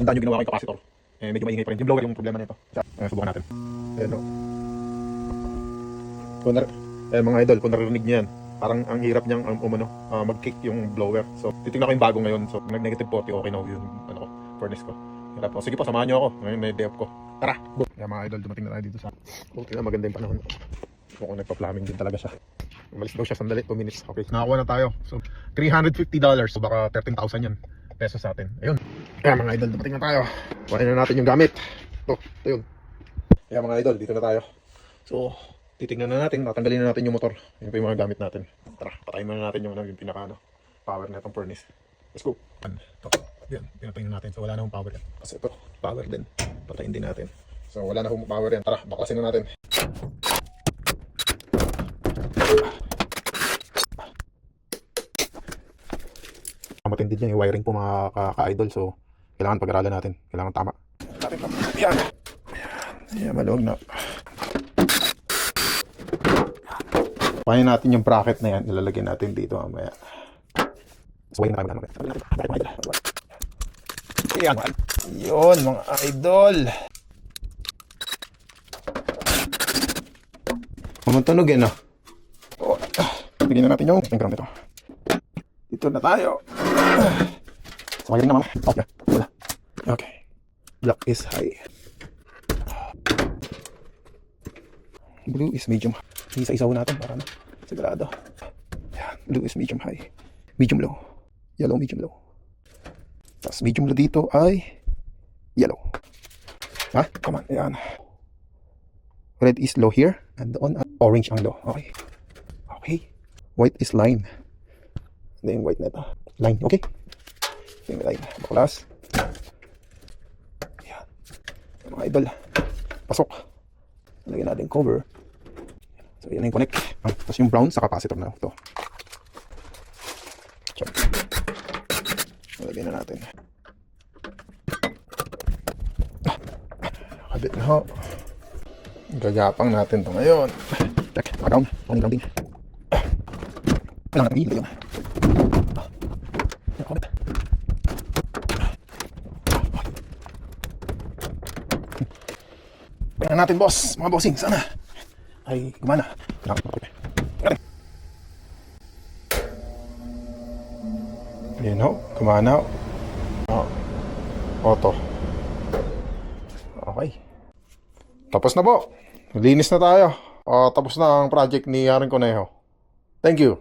Tandaan yung ginawa kay capacitor. Medyo maingay pa rin. Yung blower yung problema nito. Subukan natin. Ayan o. Mga idol, kung naririnig niyo yan, parang ang hirap niyang mag-kick yung blower. So, titignan ko yung bago ngayon. So, nag-negative 40, okay na yung furnace ko. Hirap po. Sige po, samahan niyo ako. Ngayon may day off ko. Tara! Kaya mga idol, dumating na tayo dito sa... Okay na, maganda yung panahon. Mukhang nagpa-plumbing din talaga siya. Umalis daw siya sandali, 2 minutes. Okay, nakakuha na tayo. So, $350. So, baka 13,000 yan. Pesos sa atin. Ayun. Kaya mga idol, dumating na tayo. Kuhain na natin yung gamit. Ito yun. Kaya mga idol, dito na tayo. So, titignan na natin, tatanggalin na natin yung motor. Yun pa yung mga gamit natin. Tara, patayin na natin yung pinaka power na itong furnace. Let's go. Ito. Yan, pinatayin na natin. So, wala na akong power yan. Kasi ito, power din. Patayin din natin. So, wala na akong power yan. Tara, baklasin na natin. Matindi dyan yung wiring po mga ka-idol. So, kailangan pag-aralan natin. Kailangan tama. Yan. Yan, maluwag na. Pahin natin yung bracket na yan. Ilalagyan natin dito mamaya. So, wiring na kami. Yan. Yun, mga idol. Mamantunog yan, no? Oh, bigyan na natin yung ground nito. Dito na tayo. So, wiring na mama. Okay. Wala. Okay. Black is high. Blue is medium. Isa-isaw natin para na sigurado. Yan. Blue is medium high. Medium low. Yellow, medium low. Tapos medium low dito ay yellow. Ha? Come on. Yan. Red is low here. And on orange ang low. Okay. Okay. White is line. Hindi yung white na ito. Line. Okay. Yung line. Baklas. Yan. Mga idol. Pasok. Lagyan natin cover. So, yan yung connect. Tapos yung brown sa capacitor na ito. So, lagyan na natin. Kabit na ho. Gagapang natin ito ngayon. Check. Down. Only grounding. Kailangan natin hihila yun. Kabit. Kailangan natin, boss. Mga bossing. Sana ay gumana. Yan ho, gumana. Auto. Okay. Tapos na po. Linis na tayo. Tapos na ang project ni Haring Conejo. Thank you.